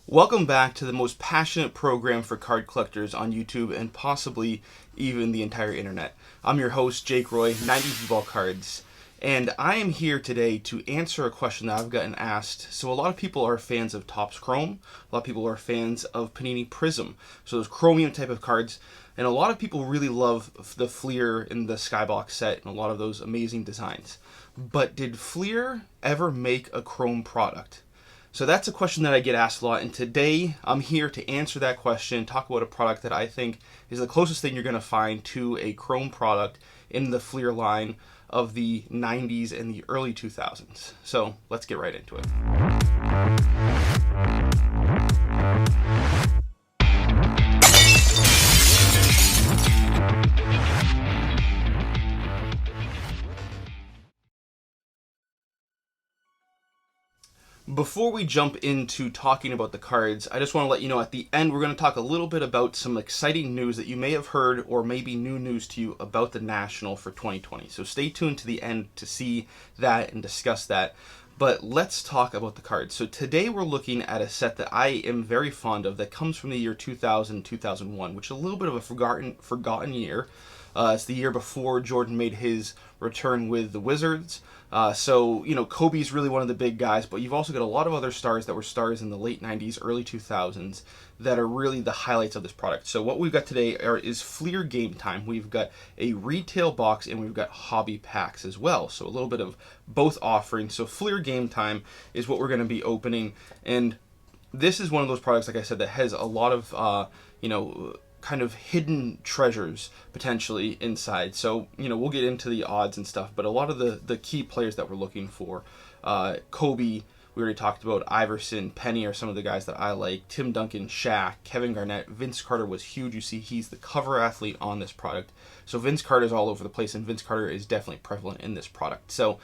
Welcome back to the most passionate program for card collectors on YouTube and possibly even the entire internet. I'm your host, Jake Roy, 90s Bball Cards, and I am here today to answer a question that I've gotten asked. So a lot of people are fans of TOPPS Chrome, a lot of people are fans of Panini Prizm, so those chromium type of cards, and a lot of people really love the Fleer in the Skybox set and a lot of those amazing designs. But did Fleer ever make a Chrome product? So that's a question that I get asked a lot, and today I'm here to answer that question, talk about a product that I think is the closest thing you're going to find to a Chrome product in the Fleer line of the 90s and the early 2000s. So let's get right into it. Before we jump into talking about the cards, I just want to let you know at the end we're going to talk a little bit about some exciting news that you may have heard or maybe new news to you about the National for 2020. So stay tuned to the end to see that and discuss that. But let's talk about the cards. So today we're looking at a set that I am very fond of that comes from the year 2000-2001, which is a little bit of a forgotten year. It's the year before Jordan made his return with the Wizards. So, Kobe's really one of the big guys, but you've also got a lot of other stars that were stars in the late 90s, early 2000s that are really the highlights of this product. So what we've got today is Fleer Game Time. We've got a retail box and we've got hobby packs as well. So a little bit of both offerings. So Fleer Game Time is what we're going to be opening. And this is one of those products, like I said, that has a lot of, kind of hidden treasures potentially inside. So, we'll get into the odds and stuff, but a lot of the key players that we're looking for, Kobe, we already talked about, Iverson, Penny are some of the guys that I like, Tim Duncan, Shaq, Kevin Garnett, Vince Carter was huge. You see, he's the cover athlete on this product. So Vince Carter's all over the place, and Vince Carter is definitely prevalent in this product. So,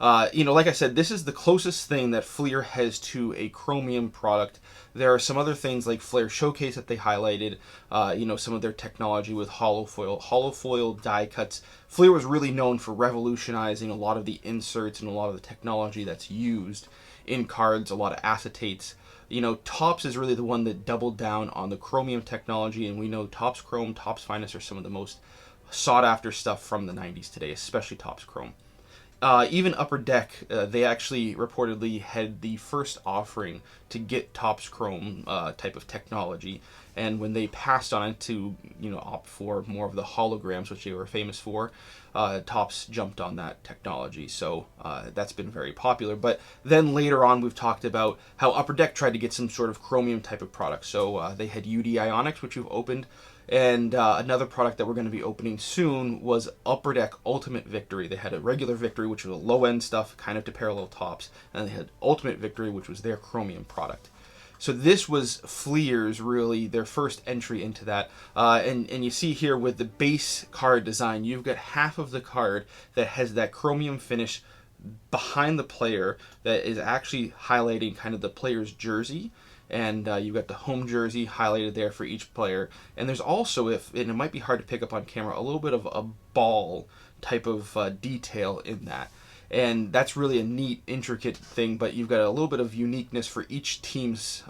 like I said, this is the closest thing that Fleer has to a chromium product. There are some other things like Flair Showcase that they highlighted, some of their technology with hollow foil die cuts. Fleer was really known for revolutionizing a lot of the inserts and a lot of the technology that's used in cards, a lot of acetates. TOPPS is really the one that doubled down on the chromium technology, and we know TOPPS Chrome, TOPPS Finest are some of the most sought after stuff from the 90s today, especially TOPPS Chrome. Even Upper Deck, they actually reportedly had the first offering to get TOPPS Chrome type of technology, and when they passed on it to opt for more of the holograms, which they were famous for, TOPPS jumped on that technology. So that's been very popular. But then later on, we've talked about how Upper Deck tried to get some sort of chromium type of product. So they had UD Ionics, which we've opened. And another product that we're going to be opening soon was Upper Deck Ultimate Victory. They had a regular Victory, which was a low-end stuff, kind of to parallel TOPPS, and they had Ultimate Victory, which was their chromium product. So this was Fleer's, really, their first entry into that. And you see here with the base card design, you've got half of the card that has that chromium finish behind the player that is actually highlighting kind of the player's jersey. And you've got the home jersey highlighted there for each player. And there's also, and it might be hard to pick up on camera, a little bit of a ball type of detail in that. And that's really a neat, intricate thing, but you've got a little bit of uniqueness for each team's,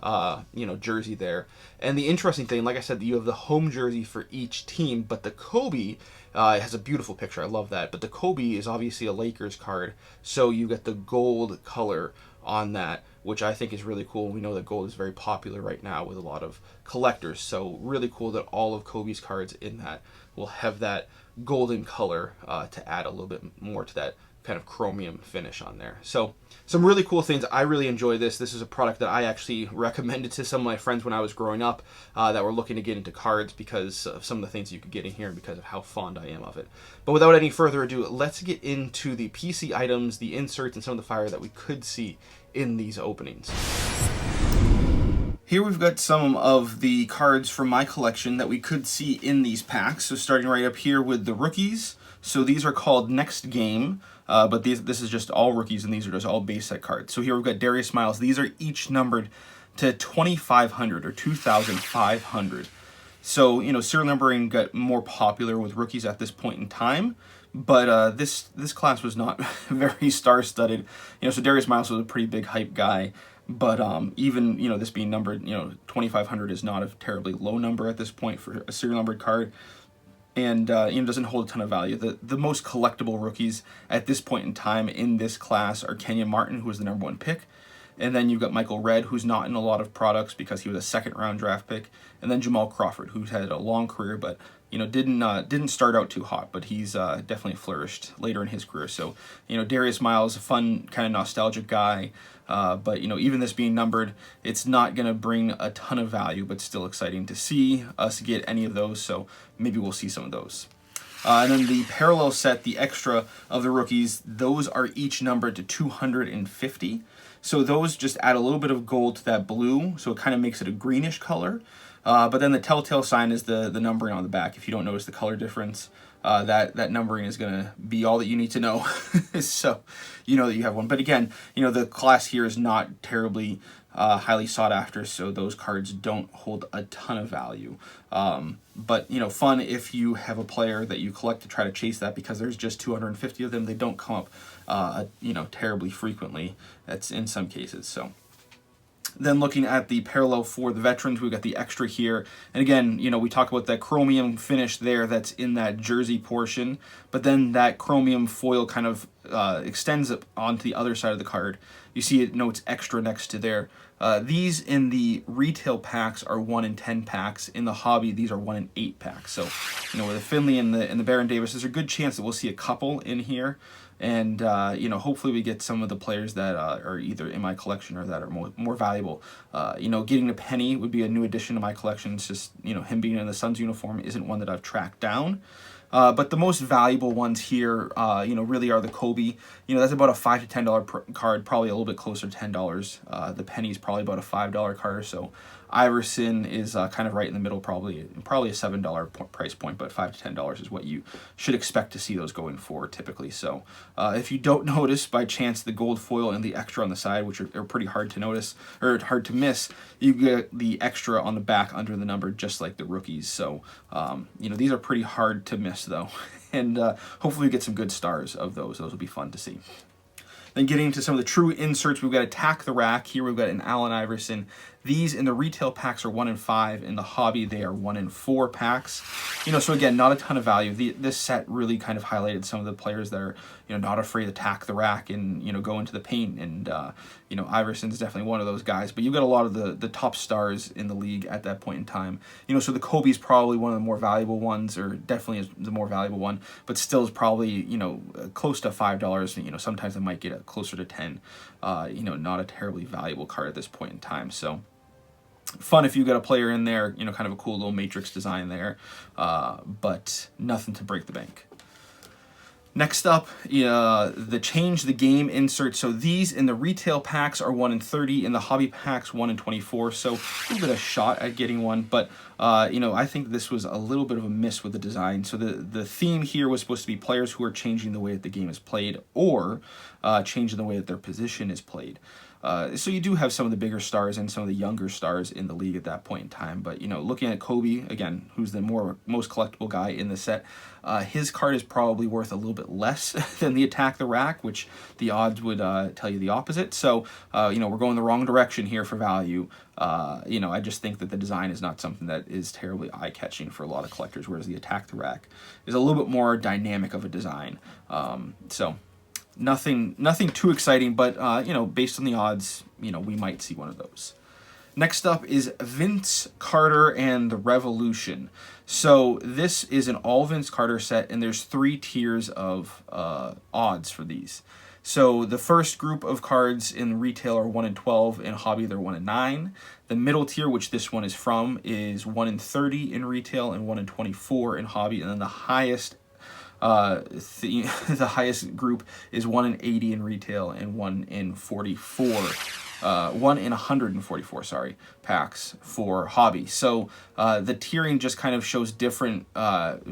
jersey there. And the interesting thing, like I said, you have the home jersey for each team, but the Kobe has a beautiful picture. I love that. But the Kobe is obviously a Lakers card, so you get the gold color on that, which I think is really cool. We know that gold is very popular right now with a lot of collectors, so really cool that all of Kobe's cards in that will have that golden color to add a little bit more to that kind of chromium finish on there. So some really cool things. I really enjoy this. This is a product that I actually recommended to some of my friends when I was growing up that were looking to get into cards because of some of the things you could get in here and because of how fond I am of it. But without any further ado, let's get into the PC items, the inserts, and some of the fire that we could see in these openings. Here we've got some of the cards from my collection that we could see in these packs. So starting right up here with the rookies. So these are called Next Game, but this is just all rookies, and these are just all base set cards. So here we've got Darius Miles. These are each numbered to 2,500 or 2,500. So, serial numbering got more popular with rookies at this point in time, but this class was not very star-studded. So Darius Miles was a pretty big hype guy, But even, you know, this being numbered, you know, 2,500 is not a terribly low number at this point for a serial numbered card. And you know, doesn't hold a ton of value. The most collectible rookies at this point in time in this class are Kenyon Martin, who was the #1 pick. And then you've got Michael Redd, who's not in a lot of products because he was a second-round draft pick. And then Jamal Crawford, who's had a long career, but you know didn't start out too hot, but he's definitely flourished later in his career. So you know, Darius Miles, a fun kind of nostalgic guy. But you know, even this being numbered, it's not going to bring a ton of value, but still exciting to see us get any of those. So maybe we'll see some of those. And then the parallel set, the extra of the rookies, those are each numbered to 250. So those just add a little bit of gold to that blue, so it kind of makes it a greenish color. But then the telltale sign is the numbering on the back. If you don't notice the color difference, that numbering is going to be all that you need to know. So you know that you have one. But again, you know, the class here is not terribly highly sought after, so those cards don't hold a ton of value. But you know, fun if you have a player that you collect to try to chase that, because there's just 250 of them. They don't come up you know, terribly frequently. That's in some cases. So then looking at the parallel for the veterans, we've got the extra here. And again, you know, we talk about that chromium finish there that's in that jersey portion, but then that chromium foil kind of extends up onto the other side of the card. You see it notes extra next to there. These in the retail packs are 1 in 10 packs. In the hobby, these are 1 in 8 packs. So, you know, with the Finley and the Baron Davis, there's a good chance that we'll see a couple in here. And, you know, hopefully we get some of the players that are either in my collection or that are more valuable. You know, getting a Penny would be a new addition to my collection. It's just, you know, him being in the Suns uniform isn't one that I've tracked down. But the most valuable ones here, you know, really are the Kobe. You know, that's about a $5 to $10 card, probably a little bit closer to $10. The Penny's probably about a $5 card or so. Iverson is kind of right in the middle, probably a $7 price point, but $5 to $10 is what you should expect to see those going for typically. So if you don't notice by chance the gold foil and the extra on the side, which are pretty hard to notice or hard to miss, you get the extra on the back under the number, just like the rookies. So you know, these are pretty hard to miss though, and hopefully we get some good stars of those. Those will be fun to see. Then getting into some of the true inserts, we've got Attack the Rack. Here we've got an Allen Iverson. These in the retail packs are 1 in 5. In the hobby, they are 1 in 4 packs. You know, so again, not a ton of value. This set really kind of highlighted some of the players that are, you know, not afraid to attack the rack and, you know, go into the paint. And, you know, Iverson's definitely one of those guys. But you've got a lot of the top stars in the league at that point in time. You know, so the Kobe's probably one of the more valuable ones, or definitely is the more valuable one, but still is probably, you know, close to $5. You know, sometimes it might get closer to 10. You know, not a terribly valuable card at this point in time. So fun if you got a player in there, you know, kind of a cool little matrix design there, but nothing to break the bank. Next up, the Change the Game insert. So these in the retail packs are 1 in 30, in the hobby packs 1 in 24. So a little bit of shot at getting one, but you know, I think this was a little bit of a miss with the design. So the theme here was supposed to be players who are changing the way that the game is played, or changing the way that their position is played. So you do have some of the bigger stars and some of the younger stars in the league at that point in time. But, you know, looking at Kobe, again, who's the most collectible guy in the set, his card is probably worth a little bit less than the Attack the Rack, which the odds would tell you the opposite. So, you know, we're going the wrong direction here for value. You know, I just think that the design is not something that is terribly eye-catching for a lot of collectors, whereas the Attack the Rack is a little bit more dynamic of a design. So nothing too exciting, but you know, based on the odds, you know, we might see one of those. Next up is Vince Carter and the Revolution. So this is an all Vince Carter set, and there's 3 tiers of odds for these. So the first group of cards in retail are 1 in 12, in hobby they're 1 in 9. The middle tier, which this one is from, is 1 in 30 in retail and 1 in 24 in hobby, and then the highest the highest group is 1 in 80 in retail and 1 in 44. 1 in 144, sorry, packs for hobby. So the tiering just kind of shows different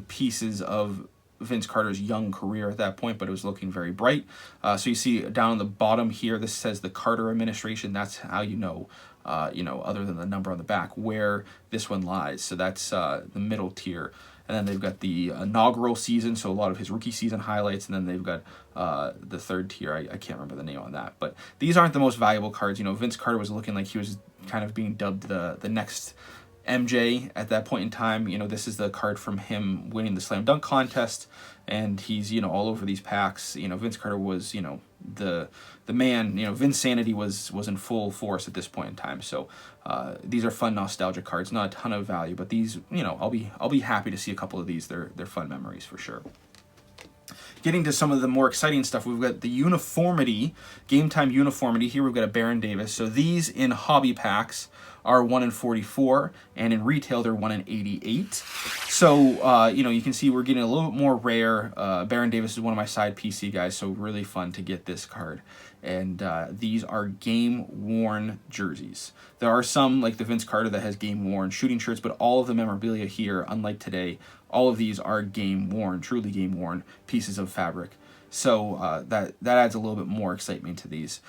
pieces of Vince Carter's young career at that point, but it was looking very bright. So you see down on the bottom here, this says the Carter administration. That's how you know, other than the number on the back, where this one lies. So that's the middle tier. And then they've got the inaugural season, so a lot of his rookie season highlights. And then they've got the third tier. I can't remember the name on that. But these aren't the most valuable cards. You know, Vince Carter was looking like he was kind of being dubbed the next MJ at that point in time. You know, this is the card from him winning the slam dunk contest, and he's, you know, all over these packs. You know, Vince Carter was, you know, the man. You know, Vince Sanity was in full force at this point in time. So these are fun nostalgia cards, not a ton of value, but these, you know, I'll be happy to see a couple of these. They're fun memories for sure. Getting to some of the more exciting stuff, we've got the uniformity, game time uniformity. Here we've got a Baron Davis. So these in hobby packs are 1 in 44, and in retail they're 1 in 88. So you know, you can see we're getting a little bit more rare. Baron Davis is one of my side PC guys, so really fun to get this card. And these are game-worn jerseys. There are some, like the Vince Carter, that has game-worn shooting shirts, but all of the memorabilia here, unlike today, all of these are game-worn, truly game-worn pieces of fabric. So that adds a little bit more excitement to these.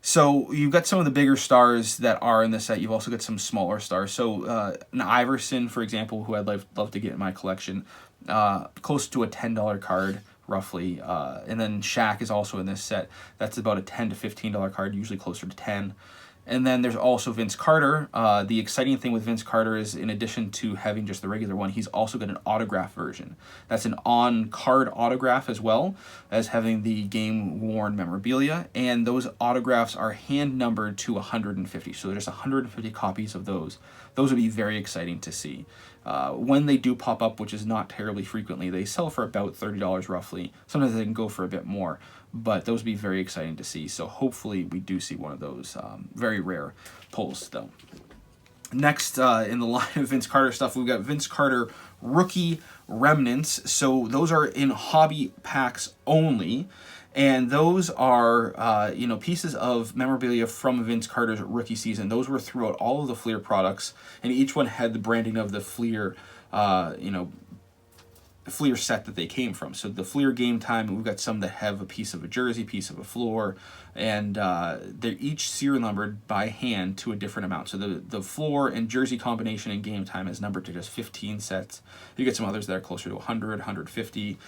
So you've got some of the bigger stars that are in the set. You've also got some smaller stars. So an Iverson, for example, who I'd love to get in my collection, close to a $10 card, roughly. And then Shaq is also in this set. That's about a $10 to $15 card, usually closer to 10. And then there's also Vince Carter. The exciting thing with Vince Carter is, in addition to having just the regular one, he's also got an autograph version. That's an on-card autograph as well as having the game-worn memorabilia. And those autographs are hand-numbered to 150. So there's 150 copies of those. Those would be very exciting to see. When they do pop up, which is not terribly frequently, they sell for about $30 roughly. Sometimes they can go for a bit more, but those would be very exciting to see. So hopefully we do see one of those. Very rare pulls, though. Next, in the line of Vince Carter stuff, we've got Vince Carter rookie remnants. So those are in hobby packs only. And those are, you know, pieces of memorabilia from Vince Carter's rookie season. Those were throughout all of the Fleer products, and each one had the branding of the Fleer, you know, Fleer set that they came from. So the Fleer Game Time, we've got some that have a piece of a jersey, piece of a floor, and they're each serial numbered by hand to a different amount. So the floor and jersey combination in Game Time is numbered to just 15 sets. You get some others that are closer to 100, 150.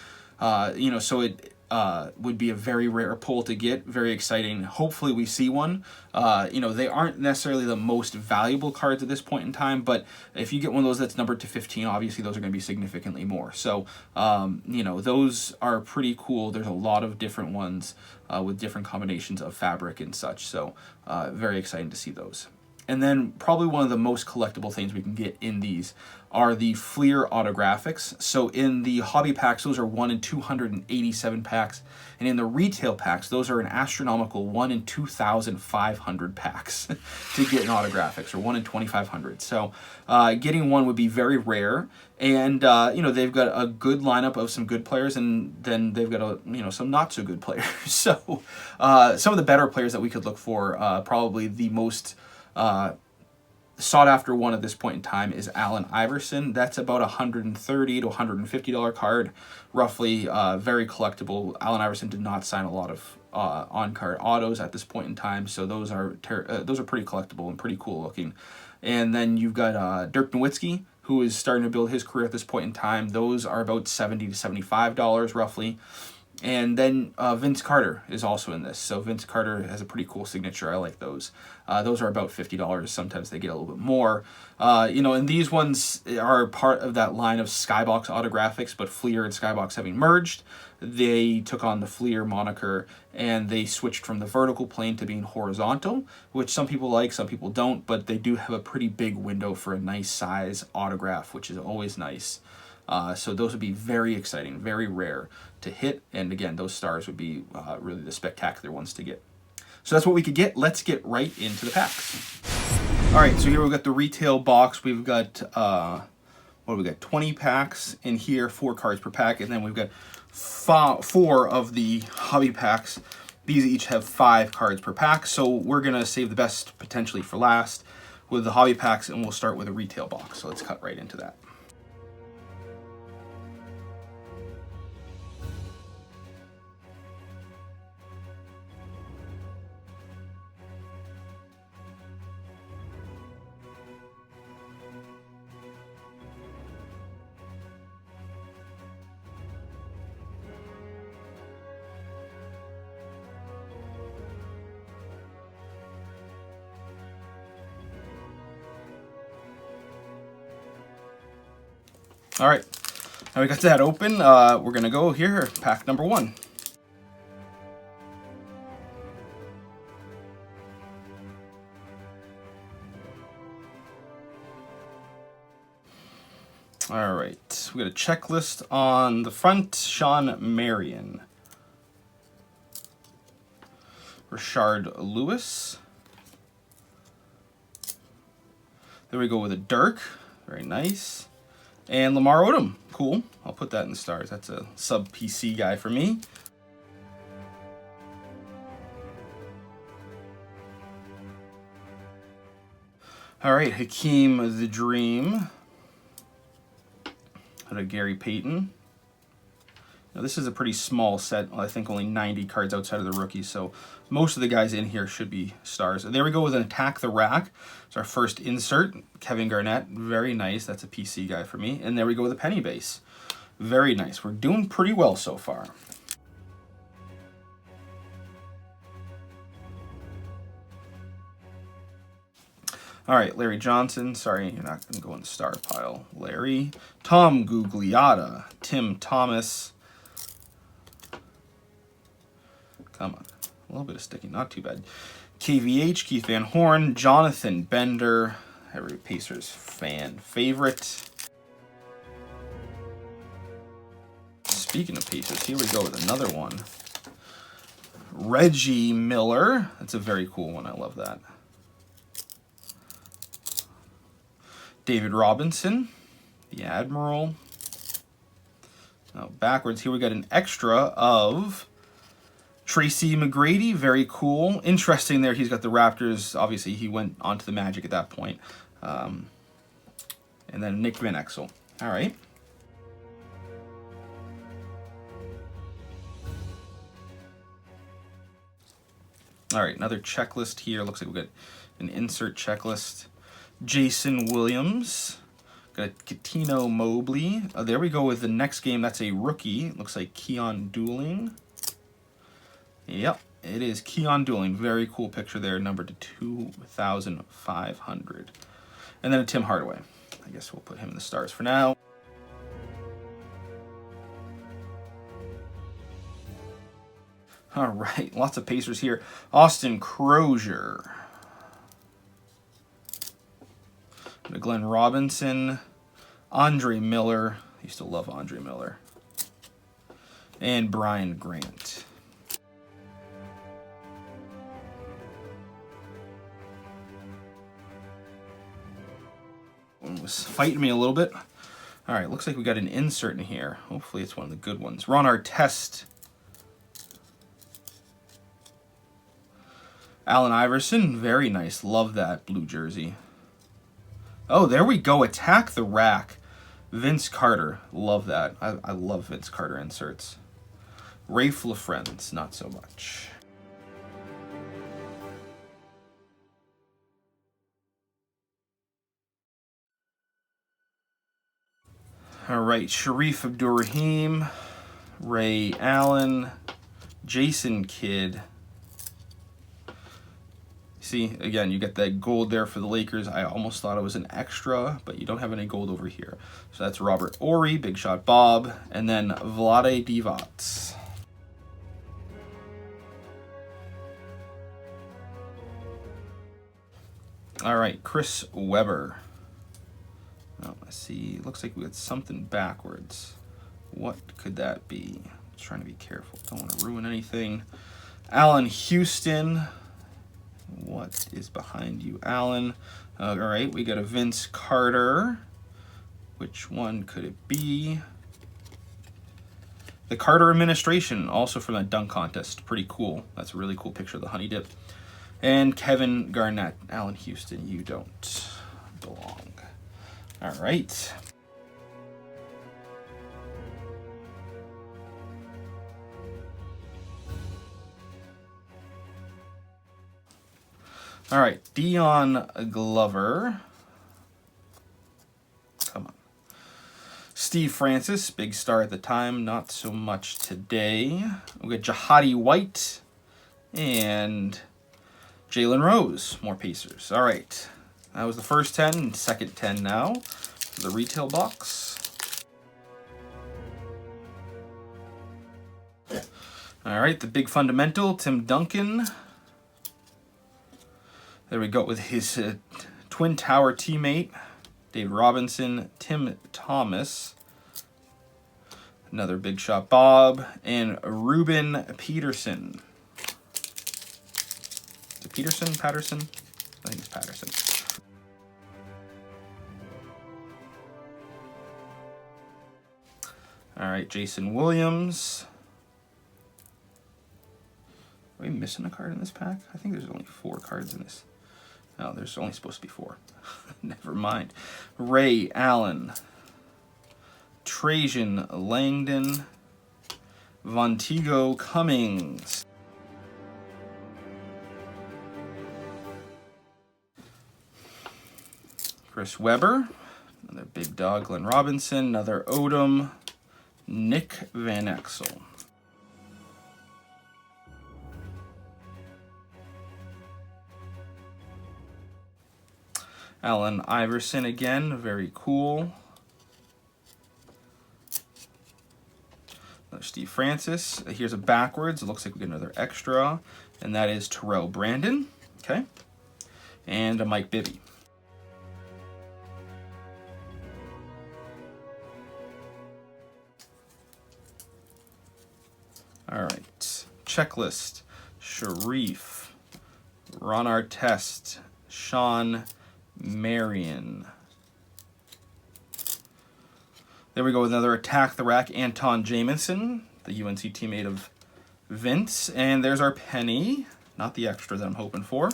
You know, so it would be a very rare pull to get. Very exciting. Hopefully we see one. You know, they aren't necessarily the most valuable cards at this point in time, but if you get one of those that's numbered to 15, obviously those are going to be significantly more. So, you know, those are pretty cool. There's a lot of different ones with different combinations of fabric and such. So, very exciting to see those. And then probably one of the most collectible things we can get in these are the Fleer autographics. So in the hobby packs, those are 1 in 287 packs. And in the retail packs, those are an astronomical 1 in 2,500 packs to get an autographics, or 1 in 2,500. So getting one would be very rare. And, you know, they've got a good lineup of some good players, and then they've got, you know, some not so good players. So some of the better players that we could look for, probably the most sought after one at this point in time is Allen Iverson. That's about $130 to $150 card, roughly. Very collectible. Allen Iverson did not sign a lot of on-card autos at this point in time, so those are pretty collectible and pretty cool looking. And then you've got Dirk Nowitzki, who is starting to build his career at this point in time. Those are about $70 to $75 roughly. And then Vince Carter is also in this. So Vince Carter has a pretty cool signature. I like those. Those are about $50. Sometimes they get a little bit more. You know, and these ones are part of that line of Skybox autographics, but Fleer and Skybox having merged, they took on the Fleer moniker, and they switched from the vertical plane to being horizontal, which some people like, some people don't, but they do have a pretty big window for a nice size autograph, which is always nice. So those would be very exciting, very rare to hit. And again, those stars would be really the spectacular ones to get. So that's what we could get. Let's get right into the packs. All right, so here we've got the retail box. We've got, what do we got? 20 packs in here, 4 cards per pack. And then we've got 4 of the hobby packs. These each have 5 cards per pack. So we're going to save the best potentially for last with the hobby packs, and we'll start with a retail box. So let's cut right into that. All right, now we got that open. We're gonna go here, pack number 1. All right, we got a checklist on the front. Sean Marion, Rashard Lewis. There we go with a Dirk, very nice. And Lamar Odom, cool. I'll put that in the stars. That's a sub PC guy for me. All right, Hakeem the Dream. Got a Gary Payton. Now, this is a pretty small set. I think only 90 cards outside of the rookies, so most of the guys in here should be stars. There we go with an Attack the Rack. It's our first insert. Kevin Garnett, very nice. That's a PC guy for me. And there we go with a penny base. Very nice. We're doing pretty well so far. All right, Larry Johnson. Sorry, you're not going to go in the star pile. Larry. Tom Gugliotta. Tim Thomas. Come on. A little bit of sticking, not too bad. KVH, Keith Van Horn. Jonathan Bender. Every Pacers fan favorite. Speaking of Pacers, here we go with another one. Reggie Miller. That's a very cool one. I love that. David Robinson, the Admiral. Now backwards, here we got an extra of Tracy McGrady, very cool. Interesting there, he's got the Raptors. Obviously, he went on to the Magic at that point. And then Nick Van Exel. All right. All right, another checklist here. Looks like we got an insert checklist. Jason Williams. Got a Katino Mobley. There we go with the next game. That's a rookie. It looks like Keon Dooling. Yep, it is Keon Dooling. Very cool picture there, numbered to 2,500. And then a Tim Hardaway. I guess we'll put him in the stars for now. All right, lots of Pacers here. Austin Crozier. Glenn Robinson. Andre Miller. I used to love Andre Miller. And Brian Grant. One was fighting me a little bit. All right, looks like we got an insert in here. Hopefully it's one of the good ones. Ron Artest. Allen Iverson, very nice. Love that blue jersey. Oh, there we go. Attack the Rack. Vince Carter. Love that. I love Vince Carter inserts. Rafe LaFrentz, not so much. All right, Sharif Abdur-Rahim, Ray Allen, Jason Kidd. See, again, you get that gold there for the Lakers. I almost thought it was an extra, but you don't have any gold over here. So that's Robert Horry, Big Shot Bob, and then Vlade Divac. All right, Chris Webber. Oh, let's see. Looks like we got something backwards. What could that be? Just trying to be careful. Don't want to ruin anything. Allen Houston. What is behind you, Allen? All right, we got a Vince Carter. Which one could it be? The Carter administration, also from that dunk contest. Pretty cool. That's a really cool picture of the honey dip. And Kevin Garnett. Allen Houston, you don't belong. All right. All right, Dion Glover. Come on. Steve Francis, big star at the time, not so much today. We got Jahadi White and Jalen Rose, more Pacers. All right, that was the first 10, second 10 now for the retail box. All right, the big fundamental, Tim Duncan. There we go with his Twin Tower teammate, Dave Robinson, Tim Thomas. Another big shot, Bob, and Ruben Peterson. Is it Peterson? Patterson? I think it's Patterson. All right, Jason Williams. Are we missing a card in this pack? I think there's only 4 cards in this. No, there's only supposed to be 4. Never mind. Ray Allen. Trajan Langdon. Vontigo Cummings. Chris Webber. Another big dog, Glenn Robinson. Another Odom. Nick Van Exel. Allen Iverson again, very cool. Another Steve Francis. Here's a backwards. It looks like we get another extra, and that is Terrell Brandon. Okay, and a Mike Bibby. All right, checklist. Sharif, Ron Artest, Sean Marion. There we go with another Attack the Rack, Anton Jamison, the UNC teammate of Vince. And there's our penny, not the extra that I'm hoping for.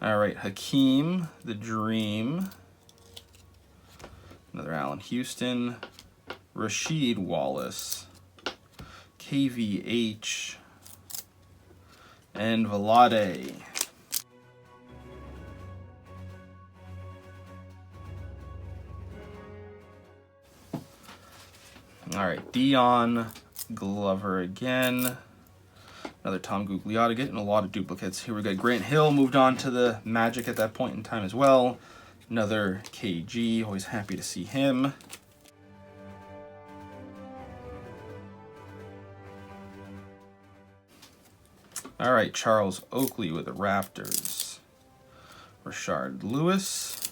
All right, Hakeem, the Dream. Another Allen Houston. Rasheed Wallace. KVH, and Vlade. All right, Dion Glover again. Another Tom Gugliotta, getting a lot of duplicates. Here we go. Grant Hill moved on to the Magic at that point in time as well. Another KG, always happy to see him. All right, Charles Oakley with the Raptors. Rashard Lewis.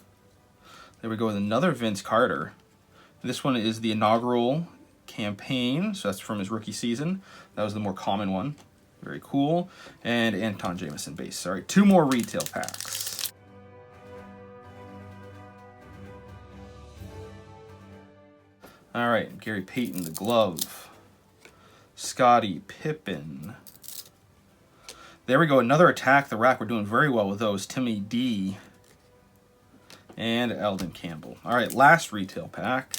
There we go with another Vince Carter. This one is the inaugural campaign, so that's from his rookie season. That was the more common one. Very cool. And Anton Jamison base. All right, 2 more retail packs. All right, Gary Payton, the glove. Scottie Pippen. There we go, another Attack the Rack. We're doing very well with those. Timmy D. And Eldon Campbell. All right, last retail pack.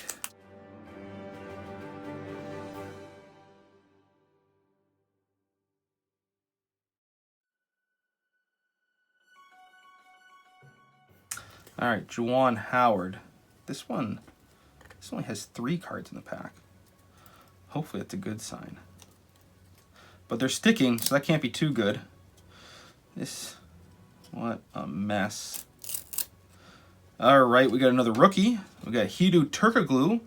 All right, Juwan Howard. This only has 3 cards in the pack. Hopefully it's a good sign. But they're sticking, so that can't be too good. What a mess. All right, we got another rookie. We got Hedo Turkoglu,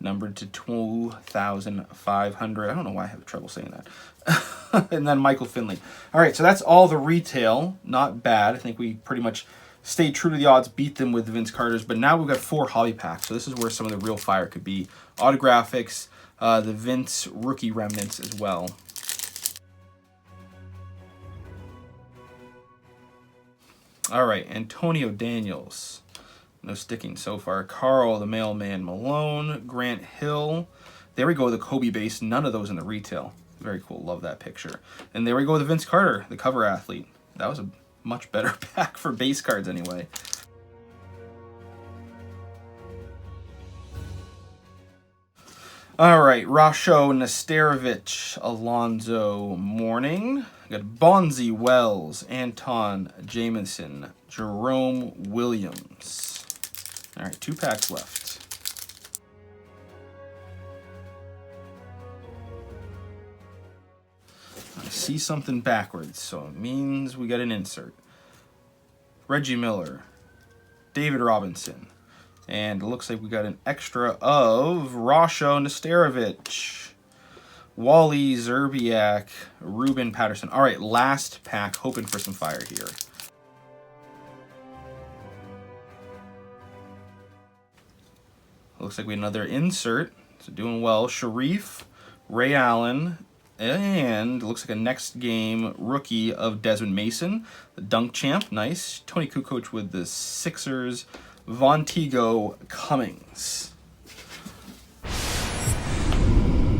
numbered to 2,500. I don't know why I have trouble saying that. And then Michael Finley. All right, so that's all the retail. Not bad. I think we pretty much stayed true to the odds, beat them with the Vince Carters. But now we've got 4 hobby packs, so this is where some of the real fire could be. Autographics, the Vince rookie remnants as well. All right, Antonio Daniels. No sticking so far. Carl, the Mailman Malone. Grant Hill. There we go with the Kobe base. None of those in the retail. Very cool. Love that picture. And there we go with the Vince Carter, the cover athlete. That was a much better pack for base cards anyway. All right, Rasho Nesterovich, Alonzo Mourning. We got Bonzi Wells, Anton Jamison, Jerome Williams. All right, 2 packs left. I see something backwards, so it means we got an insert. Reggie Miller, David Robinson. And it looks like we got an extra of Rasho Nesterovic, Wally Zerbiak, Ruben Patterson. All right, last pack, hoping for some fire here. Looks like we have another insert. So doing well. Sharif, Ray Allen, and it looks like a next game rookie of Desmond Mason, the dunk champ. Nice. Tony Kukoc with the Sixers. Vontigo Cummings.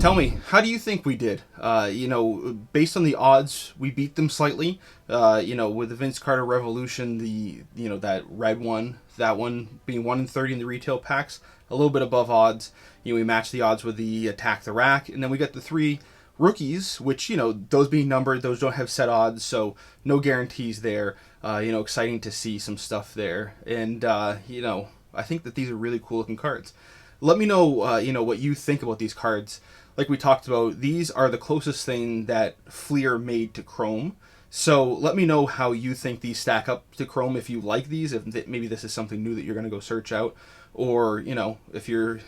Tell me, how do you think we did? You know, based on the odds, we beat them slightly. You know, with the Vince Carter Revolution, that red one, that one being 1 in 30 in the retail packs, a little bit above odds. You know, we matched the odds with the Attack the Rack, and then we got the 3 rookies, which, you know, those being numbered, those don't have set odds, so no guarantees there. You know, exciting to see some stuff there, and you know, I think that these are really cool looking cards. Let me know, you know, what you think about these cards. Like we talked about, these are the closest thing that Fleer made to Chrome. So let me know how you think these stack up to Chrome, if you like these, if maybe this is something new that you're going to go search out. Or, you know, if you're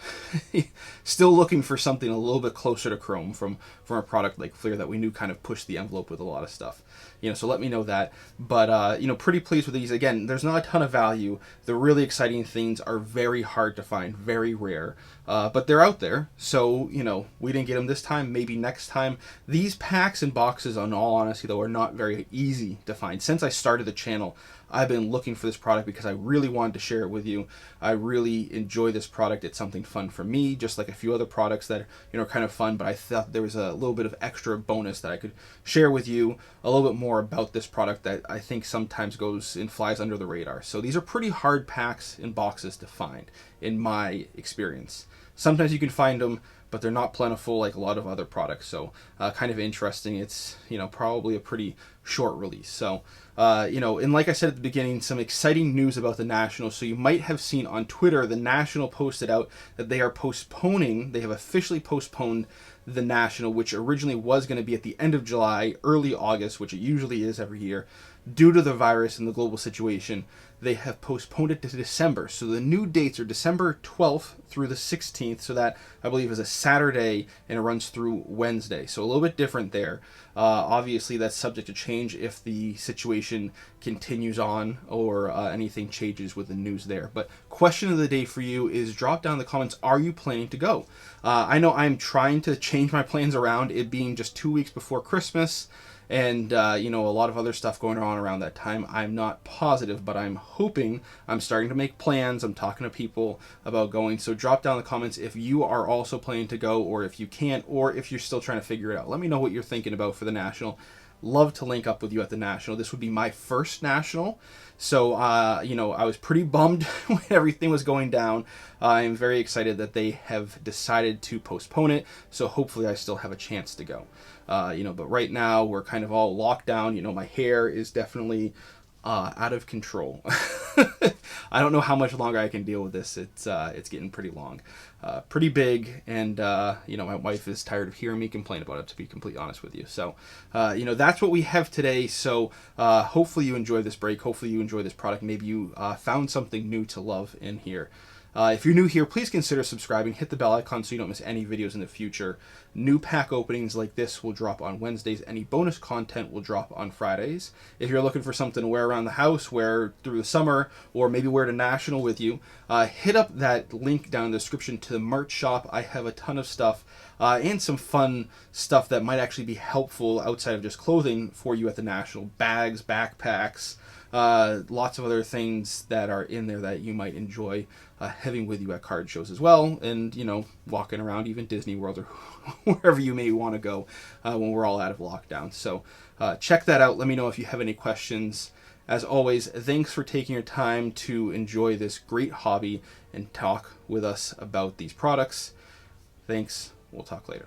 still looking for something a little bit closer to Chrome from a product like Fleer that we knew kind of pushed the envelope with a lot of stuff. You know, so let me know that. But, you know, pretty pleased with these. Again, there's not a ton of value. The really exciting things are very hard to find, very rare. But they're out there. So, you know, we didn't get them this time. Maybe next time. These packs and boxes, in all honesty, though, are not very easy to find. Since I started the channel, I've been looking for this product because I really wanted to share it with you. I really enjoy this product. It's something fun for me, just like a few other products that, you know, are kind of fun, but I thought there was a little bit of extra bonus that I could share with you a little bit more about this product that I think sometimes goes and flies under the radar. So these are pretty hard packs and boxes to find, in my experience. Sometimes you can find them, but they're not plentiful like a lot of other products. So kind of interesting. It's, you know, probably a pretty short release. So, you know, and like I said at the beginning, some exciting news about the National. So you might have seen on Twitter, the National posted out that they are postponing, they have officially postponed the National, which originally was going to be at the end of July, early August, which it usually is every year. Due to the virus and the global situation, they have postponed it to December. So the new dates are December 12th through the 16th. So that, I believe, is a Saturday, and it runs through Wednesday. So a little bit different there. Obviously, that's subject to change if the situation continues on or anything changes with the news there. But question of the day for you is, drop down in the comments, are you planning to go? I know I'm trying to change my plans around it being just 2 weeks before Christmas. And, you know, a lot of other stuff going on around that time. I'm not positive, but I'm hoping. I'm starting to make plans. I'm talking to people about going. So drop down in the comments if you are also planning to go, or if you can't, or if you're still trying to figure it out. Let me know what you're thinking about for the National. Love to link up with you at the National. This would be my first National. So, you know, I was pretty bummed when everything was going down. I'm very excited that they have decided to postpone it. So hopefully I still have a chance to go. You know, but right now we're kind of all locked down. You know, my hair is definitely out of control. I don't know how much longer I can deal with this. It's getting pretty long, pretty big, and you know, my wife is tired of hearing me complain about it, to be completely honest with you. So, you know, that's what we have today. So hopefully you enjoy this break. Hopefully you enjoy this product. Maybe you found something new to love in here. If you're new here, please consider subscribing. Hit the bell icon so you don't miss any videos in the future. New pack openings like this will drop on Wednesdays. Any bonus content will drop on Fridays. If you're looking for something to wear around the house, wear through the summer, or maybe wear to National with you, hit up that link down in the description to the merch shop. I have a ton of stuff and some fun stuff that might actually be helpful outside of just clothing for you at the National. Bags, backpacks, lots of other things that are in there that you might enjoy having with you at card shows as well, and, you know, walking around even Disney World or wherever you may want to go when we're all out of lockdown. So check that out. Let me know if you have any questions. As always, thanks for taking your time to enjoy this great hobby and talk with us about these products. Thanks. We'll talk later.